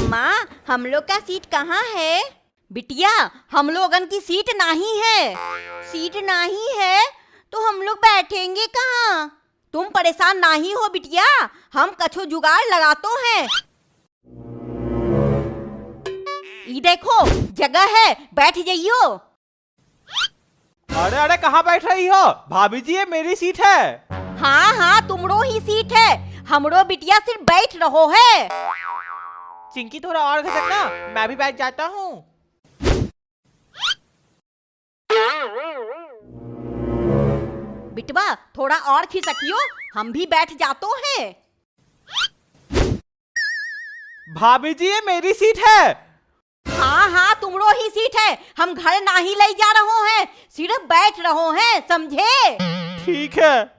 अम्मा, हम लोग का सीट कहाँ है? बिटिया, हम लोगन की सीट नहीं है। सीट नहीं है तो हम लोग बैठेंगे कहाँ? तुम परेशान नहीं हो बिटिया, हम कछो जुगाड़ लगातो हैं। ये देखो जगह है, बैठ जाइयो। अरे अरे कहाँ बैठ रही हो भाभी जी, ये मेरी सीट है। हाँ हाँ, तुमरो ही सीट है, हमरो बिटिया सिर्फ बैठ रहो है। चिंकी थोड़ा और खिसकना, मैं भी बैठ जाता हूँ। बिटवा थोड़ा और खिसकियो, हम भी बैठ जातो हैं। भाभी जी ये मेरी सीट है। हाँ हाँ, तुमरो ही सीट है, हम घर नहीं ले जा रहो हैं, सिर्फ बैठ रहो हैं, समझे? ठीक है।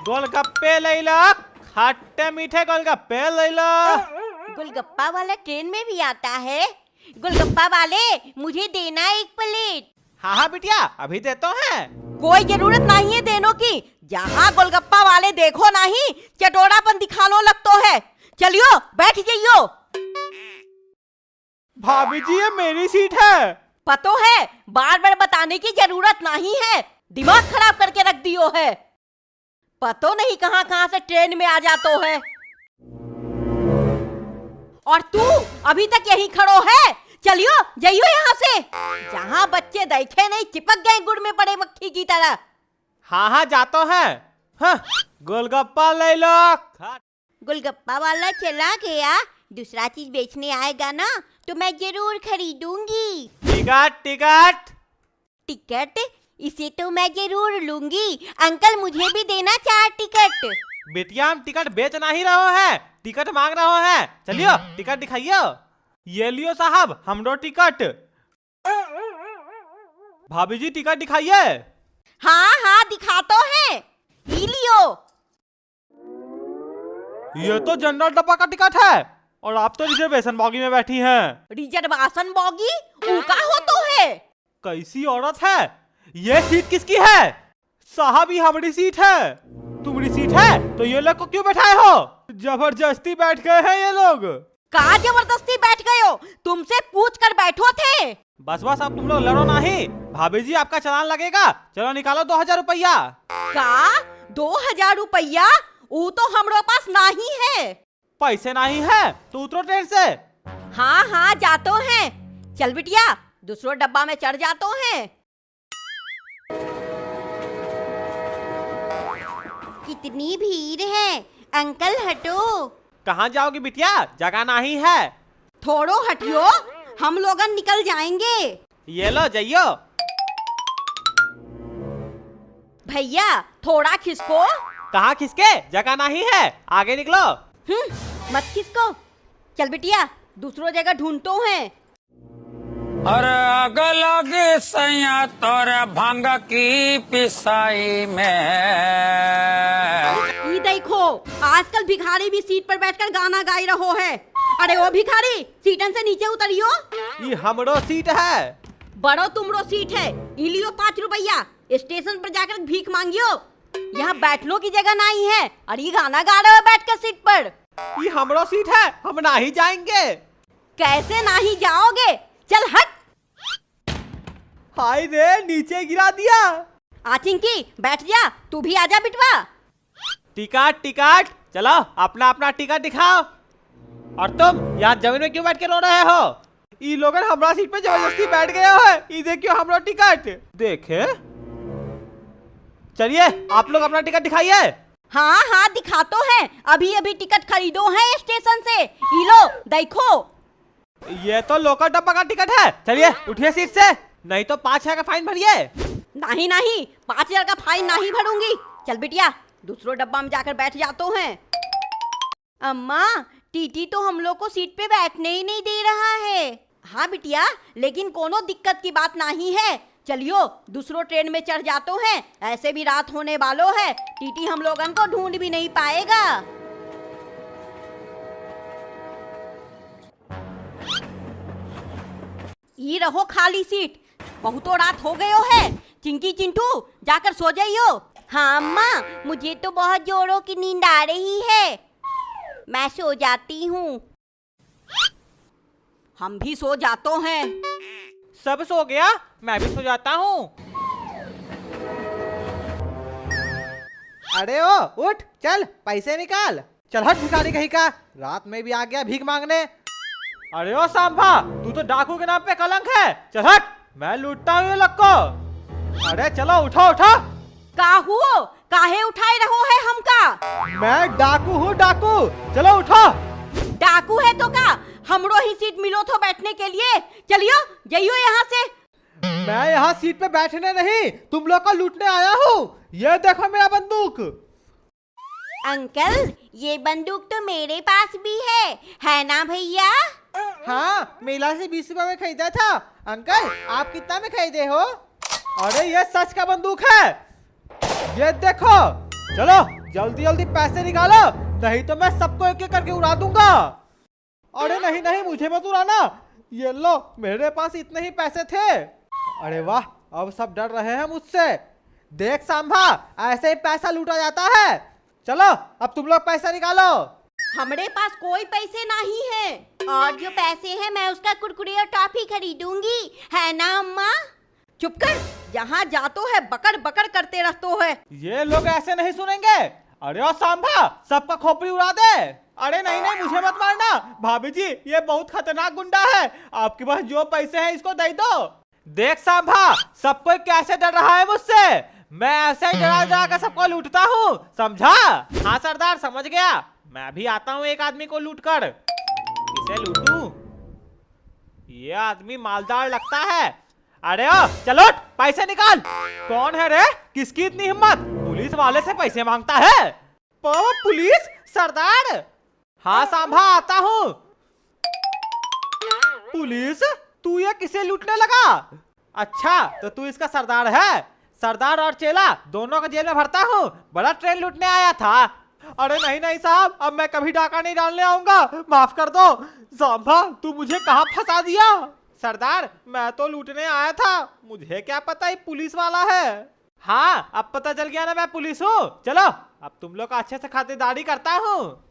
गोलगप्पे ले लो, खट्टे मीठे गोलगप्पे ले लो। गोलगप्पा वाला ट्रेन में भी आता है? गोलगप्पा वाले, मुझे देना एक प्लेट। हाँ हाँ बिटिया, अभी देते हैं। कोई जरूरत नहीं है देने की, जहाँ गोलगप्पा वाले देखो नहीं, चटोरापन दिखानो लगतो है। चलियो बैठ जाइयो। भाभी जी ये मेरी सीट है। पतो है, बार बार बताने की जरूरत नहीं है, दिमाग खराब करके रख दियो है। पतो नहीं कहाँ कहाँ से ट्रेन में आ जातो है। और तू अभी तक यहीं खड़ो है? चलियो जाइयो यहाँ से, जहाँ बच्चे देखे नहीं चिपक गए गुड़ में पड़े मक्खी की तरह। हाँ हाँ जातो है। हाँ, गोलगप्पा ले लो। गोलगप्पा वाला चला गया, दूसरा चीज बेचने आएगा ना तो मैं जरूर खरीदूंगी। Ticket ticket. टिकट? इसे तो मैं जरूर लूंगी। अंकल मुझे भी देना 4 टिकट। बेटिया हम टिकट बेच नहीं रहे हैं, टिकट मांग रहे हैं। चलियो टिकट दिखाइयो। ये लियो साहब हमरो टिकट। भाभी जी टिकट दिखाइए। हाँ हाँ दिखा तो है, ही लियो। ये तो जनरल डब्बा का टिकट है और आप तो रिजर्वेशन बॉगी में बैठी हैं। रिजर्वेशन बॉगी उनका हो तो है। कैसी औरत है, ये सीट किसकी है? साहब ये हमारी सीट है। तुम्हारी सीट है तो ये लोग को क्यों बैठाए हो? जबरदस्ती बैठ गए हैं ये लोग। कहाँ जबरदस्ती बैठ गए हो? तुमसे पूछ कर बैठो थे। बस बस अब तुम लोग लड़ो नहीं। भाभी जी आपका चालान लगेगा, चलो निकालो 2000 रुपया। का 2000 रुपया? वो तो हमारे पास नहीं है। पैसे नहीं है तो उतरो ट्रेन से। हाँ हाँ जातो हैं। चल बिटिया दूसरो डब्बा में चढ़ जातो हैं। कितनी भीड़ है, अंकल हटो। कहाँ जाओगी बिटिया, जगह नहीं है। थोड़ो हटियो, हम लोगन निकल जाएंगे। ये लो जाइयो। भैया थोड़ा खिसको। कहाँ खिसके, जगह नहीं है, आगे निकलो। मत खिसको। चल बिटिया दूसरो जगह ढूंढतो हैं। अरे आग लगे सैया तोरा भांग की पिसाई में। ये देखो आजकल भिखारी भी सीट पर बैठकर गाना गाई रहो है। अरे ओ भिखारी, सीटन से नीचे उतरियो। ये हमरो सीट है। बड़ो तुमरो सीट है, इलियो 5 रुपया, स्टेशन पर जाकर भीख मांगियो। यहाँ बैठने की जगह नहीं है और ये गाना गा रहे हो बैठकर सीट पर। ये हमरो सीट है, हम नहीं जाएंगे। कैसे नहीं जाओगे? चल हट। हाय रे, नीचे गिरा दिया। आचिंकी बैठ जा, तू भी आजा बिटवा। टिकट टिकट, चलो अपना अपना टिकट दिखाओ। और तुम यहाँ जमीन में क्यों बैठ के रो रहे हो? ये लोग हमारा सीट पे जबरदस्ती बैठ गए हो। ये देखियो हमारा टिकट देखे। चलिए आप लोग अपना टिकट दिखाइए। हाँ हाँ दिखा तो है, अभी अभी टिकट खरीदो है स्टेशन से। ये लो देखो। ये तो लोकल डब्बा का टिकट है। चलिए उठिए सीट से, नहीं तो 5000 का फाइन भरिए। नहीं नहीं, 5000 का फाइन नहीं भरूंगी। चल बिटिया दूसरो डब्बा में जाकर बैठ जातो हैं। अम्मा टीटी तो हम लोग को सीट पे बैठने ही नहीं दे रहा है। हाँ बिटिया, लेकिन कोनो दिक्कत की बात नहीं है। चलियो दूसरो ट्रेन में चढ़ जातो हैं, ऐसे भी रात होने वालो है, टीटी हम लोगन को ढूंढ भी नहीं पाएगा। ये रहो खाली सीट, बहुतो रात हो गयो है। चिंकी चिंटू जाकर सो जाइयो। हाँ अम्मा, मुझे तो बहुत जोरों की नींद आ रही है, मैं सो जाती हूँ। हम भी सो जाते हैं। सब सो गया, मैं भी सो जाता हूँ। अरे ओ उठ, चल पैसे निकाल। चल हट भिखारी कहीं का, रात में भी आ गया भीख मांगने। अरे ओ सांभा, तू तो डाकू के नाम पे कलंक है। चल हट, मैं लूटता हूँ ये लोग को। अरे चलो उठो उठो। का हुओ, काहे उठाए रहो है हमका? मैं डाकू हूँ डाकू, चलो उठो। डाकू है तो का, हमरो ही सीट मिलो तो बैठने के लिए। चलियो जाइयो यहाँ से। मैं यहाँ सीट पे बैठने नहीं, तुम लोग को लूटने आया हूँ। ये देखो मेरा बंदूक। अंकल, ये बंदूक तो मेरे पास भी है ना भैया? हाँ, मेला से 20 रुपए में खरीदा था। अंकल आप कितना में खरीदे हो? अरे ये सच का बंदूक है, ये देखो। चलो जल्दी जल्दी पैसे निकालो, नहीं तो मैं सबको एक एक करके उड़ा दूंगा। अरे नहीं नहीं, मुझे मत उड़ाना। ये लो, मेरे पास इतने ही पैसे थे। अरे वाह, अब सब डर रहे हैं मुझसे। देख सांभा, ऐसे ही पैसा लूटा जाता है। चलो अब तुम लोग पैसा निकालो। हमारे पास कोई पैसे नहीं है, और जो पैसे हैं मैं उसका कुरकुरे और टॉफी खरीदूंगी, है ना अम्मा? चुप कर, जहाँ जातो है बकड़ बकड़ करते रहतो है। ये लोग ऐसे नहीं सुनेंगे। अरे ओ सांभा, सबका खोपड़ी उड़ा दे। अरे नहीं नहीं, मुझे मत मारना। भाभी जी, ये बहुत खतरनाक गुंडा है, आपके पास जो पैसे हैं इसको दे दो। देख सांभा, सब कोई कैसे डर रहा है मुझसे। मैं ऐसे ही डरा डरा कर सबको लूटता हूँ, समझा? हाँ सरदार, समझ गया। मैं भी आता हूँ एक आदमी को लूट कर। किसे लूटूं? ये आदमी मालदार लगता है। अरे ओ चलो, पैसे निकाल। कौन है रे, किसकी इतनी हिम्मत, पुलिस वाले से पैसे मांगता है? पुलिस सरदार? हाँ सांभा, आता हूँ। पुलिस, तू ये किसे लूटने लगा? अच्छा, तो तू इसका सरदार है। सरदार और चेला दोनों को जेल में भरता हूँ, बड़ा ट्रेन लूटने आया था। अरे नहीं नहीं साहब, अब मैं कभी डाका नहीं डालने आऊंगा, माफ कर दो। सांभा, तू मुझे कहाँ फंसा दिया? सरदार, मैं तो लूटने आया था, मुझे क्या पता ये पुलिस वाला है। हाँ, अब पता चल गया ना मैं पुलिस हूँ। चलो अब तुम लोग का अच्छे से खातिरदारी करता हूँ।